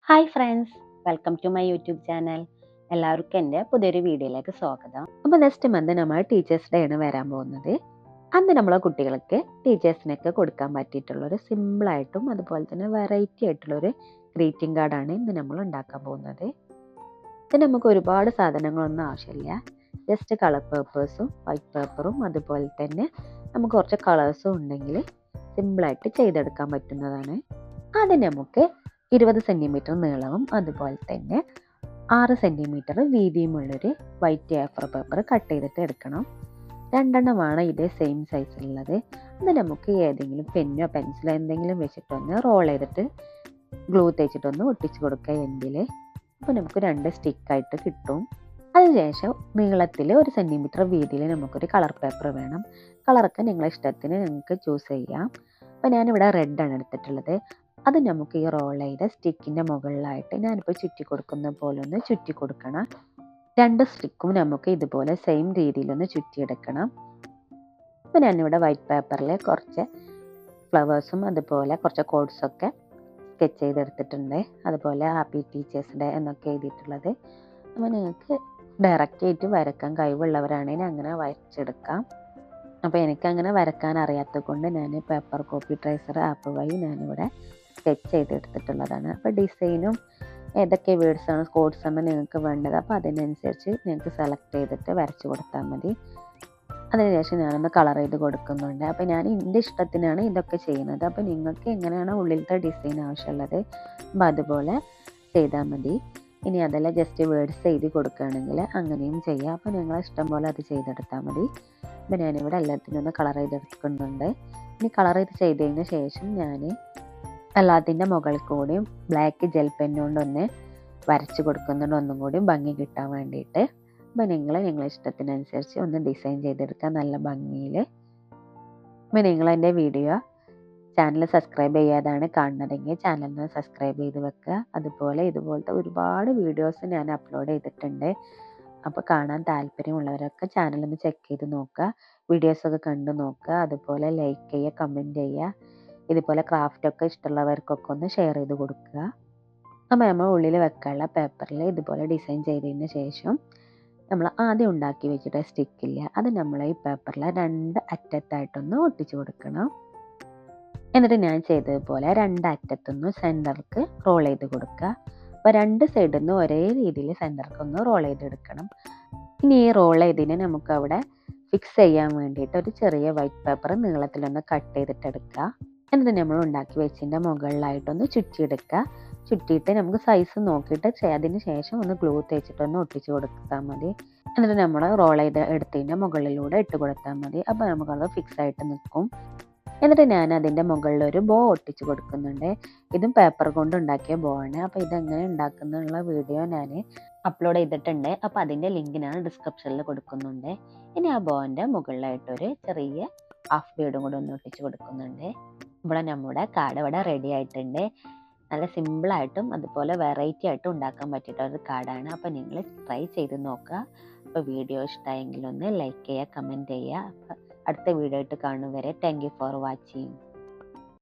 Hi friends, welcome to my YouTube channel. എല്ലാവർക്കും എൻ്റെ പുതിയൊരു വീഡിയോയിലേക്ക് സ്വാഗതം. അപ്പോൾ നെക്സ്റ്റ് മന്ത് നമ്മൾ ടീച്ചേഴ്സ് ഡേ ആണ് വരാൻ പോകുന്നത്. അന്ന് നമ്മളെ കുട്ടികൾക്ക് ടീച്ചേഴ്സിനൊക്കെ കൊടുക്കാൻ പറ്റിയിട്ടുള്ളൊരു സിമ്പിളായിട്ടും അതുപോലെ തന്നെ വെറൈറ്റി ആയിട്ടുള്ളൊരു ഗ്രീറ്റിംഗ് കാർഡാണ് ഇന്ന് നമ്മൾ ഉണ്ടാക്കാൻ പോകുന്നത്. ഇത് നമുക്ക് ഒരുപാട് സാധനങ്ങളൊന്നും ആവശ്യമില്ല. ജസ്റ്റ് കളർ പേപ്പേഴ്സും വൈറ്റ് പേപ്പറും അതുപോലെ തന്നെ നമുക്ക് കുറച്ച് കളേഴ്സും ഉണ്ടെങ്കിൽ സിമ്പിളായിട്ട് ചെയ്തെടുക്കാൻ പറ്റുന്നതാണ്. ആദ്യം നമുക്ക് 20 സെൻറ്റിമീറ്റർ നീളവും അതുപോലെ തന്നെ 6 സെൻറ്റിമീറ്റർ വീതിയുമുള്ളൊരു വൈറ്റ് A4 പേപ്പർ കട്ട് ചെയ്തിട്ട് എടുക്കണം. രണ്ടെണ്ണമാണ് ഇതേ സെയിം സൈസിലുള്ളത്. അത് നമുക്ക് ഏതെങ്കിലും പെന്നോ പെൻസിലോ എന്തെങ്കിലും വെച്ചിട്ടൊന്ന് റോൾ ചെയ്തിട്ട് ഗ്ലൂ തേച്ചിട്ടൊന്ന് ഒട്ടിച്ച് കൊടുക്കുക എൻഡിൽ. അപ്പോൾ നമുക്ക് 2 സ്റ്റിക്കായിട്ട് കിട്ടും. അതിനുശേഷം നീളത്തിൽ 1 സെൻറ്റിമീറ്റർ വീതിയിൽ നമുക്കൊരു കളർ പേപ്പർ വേണം. കളറൊക്കെ നിങ്ങളെ ഇഷ്ടത്തിന് നിങ്ങൾക്ക് ചൂസ് ചെയ്യാം. അപ്പോൾ ഞാനിവിടെ റെഡാണ് എടുത്തിട്ടുള്ളത്. അത് നമുക്ക് ഈ റോൾ ചെയ്ത സ്റ്റിക്കിൻ്റെ മുകളിലായിട്ട് ഞാനിപ്പോൾ ചുറ്റി കൊടുക്കുന്ന പോലെ ഒന്ന് ചുറ്റി കൊടുക്കണം. 2 സ്റ്റിക്കും നമുക്ക് ഇതുപോലെ സെയിം രീതിയിലൊന്ന് ചുറ്റിയെടുക്കണം. അപ്പോൾ ഞാനിവിടെ വൈറ്റ് പേപ്പറിൽ കുറച്ച് ഫ്ലവേഴ്സും അതുപോലെ കുറച്ച് കോഡ്സൊക്കെ സ്കെച്ച് ചെയ്തെടുത്തിട്ടുണ്ട്. അതുപോലെ ഹാപ്പി ടീച്ചേഴ്സ് ഡേ എന്നൊക്കെ എഴുതിയിട്ടുള്ളത്. അപ്പോൾ നിങ്ങൾക്ക് ഡയറക്റ്റ് ആയിട്ട് വരക്കാൻ കഴിവുള്ളവരാണെങ്കിൽ അങ്ങനെ വരച്ചെടുക്കാം. അപ്പോൾ എനിക്കങ്ങനെ വരക്കാൻ അറിയാത്തത് കൊണ്ട് ഞാൻ പേപ്പർ കോപ്പി ട്രേസർ ആപ്പ് വഴി ഞാനിവിടെ സ്കെച്ച് ചെയ്തെടുത്തിട്ടുള്ളതാണ്. അപ്പോൾ ഡിസൈനും ഏതൊക്കെ വേർഡ്സാണ് കോഡ്സാണ് നിങ്ങൾക്ക് വേണ്ടത് അപ്പോൾ അതിനനുസരിച്ച് നിങ്ങൾക്ക് സെലക്ട് ചെയ്തിട്ട് വരച്ച് കൊടുത്താൽ മതി. അതിനുശേഷം ഞാനൊന്ന് കളർ ചെയ്ത് കൊടുക്കുന്നുണ്ട്. അപ്പോൾ ഞാൻ എൻ്റെ ഇഷ്ടത്തിനാണ് ഇതൊക്കെ ചെയ്യുന്നത്. അപ്പോൾ നിങ്ങൾക്ക് എങ്ങനെയാണ് ഉള്ളിലത്തെ ഡിസൈൻ ആവശ്യമുള്ളത് അപ്പോൾ അതുപോലെ ചെയ്താൽ മതി. ഇനി അതല്ല ജസ്റ്റ് വേർഡ്സ് എഴുതി കൊടുക്കുകയാണെങ്കിൽ അങ്ങനെയും ചെയ്യാം. അപ്പോൾ നിങ്ങളെ ഇഷ്ടം പോലെ അത് ചെയ്തെടുത്താൽ മതി. അപ്പോൾ ഞാനിവിടെ എല്ലാത്തിനും ഒന്ന് കളർ ചെയ്തെടുക്കുന്നുണ്ട്. ഇനി കളർ ചെയ്തതിന് ശേഷം ഞാൻ എല്ലാത്തിൻ്റെ മുകളിൽ കൂടിയും ബ്ലാക്ക് ജെൽ പെന്നുകൊണ്ടൊന്ന് വരച്ച് കൊടുക്കുന്നുണ്ട്, ഒന്നും കൂടി ഭംഗി കിട്ടാൻ വേണ്ടിയിട്ട്. അപ്പോൾ നിങ്ങളെ ഇഷ്ടത്തിനനുസരിച്ച് ഒന്ന് ഡിസൈൻ ചെയ്തെടുക്കാൻ നല്ല ഭംഗിയിൽ. അപ്പോൾ നിങ്ങൾ എൻ്റെ വീഡിയോ ചാനൽ സബ്സ്ക്രൈബ് ചെയ്യാതാണ് കാണുന്നതെങ്കിൽ ചാനലിന് സബ്സ്ക്രൈബ് ചെയ്ത് വെക്കുക. അതുപോലെ ഇതുപോലത്തെ ഒരുപാട് വീഡിയോസ് ഞാൻ അപ്ലോഡ് ചെയ്തിട്ടുണ്ട്. അപ്പോൾ കാണാൻ താല്പര്യമുള്ളവരൊക്കെ ചാനലൊന്ന് ചെക്ക് ചെയ്ത് നോക്കുക, വീഡിയോസൊക്കെ കണ്ടു നോക്കുക. അതുപോലെ ലൈക്ക് ചെയ്യുക, കമൻറ്റ് ചെയ്യുക. ഇതുപോലെ ക്രാഫ്റ്റൊക്കെ ഇഷ്ടമുള്ളവർക്കൊക്കെ ഒന്ന് ഷെയർ ചെയ്ത് കൊടുക്കുക. അപ്പോൾ നമ്മൾ ഉള്ളിൽ വെക്കാനുള്ള പേപ്പറിൽ ഇതുപോലെ ഡിസൈൻ ചെയ്തതിന് ശേഷം നമ്മൾ ആദ്യം ഉണ്ടാക്കി വെച്ചിട്ട് സ്റ്റിക്കില്ല അത് നമ്മൾ ഈ പേപ്പറിൽ 2 അറ്റത്തായിട്ടൊന്ന് ഒട്ടിച്ച് കൊടുക്കണം. എന്നിട്ട് ഞാൻ ചെയ്തതുപോലെ 2 അറ്റത്തൊന്ന് സെൻറ്റർക്ക് റോൾ ചെയ്ത് കൊടുക്കുക. അപ്പോൾ 2 സൈഡിൽ നിന്ന് ഒരേ രീതിയിൽ സെൻറ്റർക്ക് ഒന്ന് റോൾ ചെയ്തെടുക്കണം. ഇനി ഈ റോൾ ചെയ്തതിന് നമുക്കവിടെ ഫിക്സ് ചെയ്യാൻ വേണ്ടിയിട്ട് ഒരു ചെറിയ വൈറ്റ് പേപ്പർ നീളത്തിലൊന്ന് കട്ട് ചെയ്തിട്ടെടുക്കുക. എന്നിട്ട് നമ്മൾ ഉണ്ടാക്കി വെച്ചതിൻ്റെ മുകളിലായിട്ടൊന്ന് ചുറ്റിയെടുക്കുക. ചുറ്റിയിട്ട് നമുക്ക് സൈസ് നോക്കിയിട്ട് അതിന് ശേഷം ഒന്ന് ഗ്ലൂ തേച്ചിട്ടൊന്ന് ഒട്ടിച്ച് കൊടുത്താൽ മതി. എന്നിട്ട് നമ്മൾ റോൾ ചെയ്ത് എടുത്തതിൻ്റെ മുകളിലൂടെ ഇട്ട് കൊടുത്താൽ മതി. അപ്പോൾ നമുക്കത് ഫിക്സ് ആയിട്ട് നിൽക്കും. എന്നിട്ട് ഞാൻ അതിൻ്റെ മുകളിൽ ഒരു ബോ ഒട്ടിച്ച് കൊടുക്കുന്നുണ്ട്. ഇതും പേപ്പർ കൊണ്ട് ഉണ്ടാക്കിയ ബോ ആണ്. അപ്പോൾ ഇതെങ്ങനെ ഉണ്ടാക്കുന്നുള്ള വീഡിയോ ഞാൻ അപ്ലോഡ് ചെയ്തിട്ടുണ്ട്. അപ്പോൾ അതിൻ്റെ ലിങ്ക് ഞാൻ ഡിസ്ക്രിപ്ഷനിൽ കൊടുക്കുന്നുണ്ട്. ഇനി ആ ബോൻ്റെ മുകളിലായിട്ടൊരു ചെറിയ ഹാഫ് ബീഡും കൂടെ ഒന്ന് ഒട്ടിച്ച് കൊടുക്കുന്നുണ്ട്. ഇവിടെ നമ്മുടെ കാർഡ് ഇവിടെ റെഡി ആയിട്ടുണ്ട്. നല്ല സിമ്പിളായിട്ടും അതുപോലെ വെറൈറ്റി ആയിട്ടും ഉണ്ടാക്കാൻ പറ്റിയിട്ടൊരു കാർഡാണ്. അപ്പോൾ നിങ്ങൾ ട്രൈ ചെയ്ത് നോക്കുക. അപ്പോൾ വീഡിയോ ഇഷ്ടമായെങ്കിൽ ഒന്ന് ലൈക്ക് ചെയ്യുക, കമൻറ്റ് ചെയ്യുക. അപ്പോൾ അടുത്ത വീഡിയോ ആയിട്ട് കാണും വരെ താങ്ക് യു ഫോർ വാച്ചിങ്.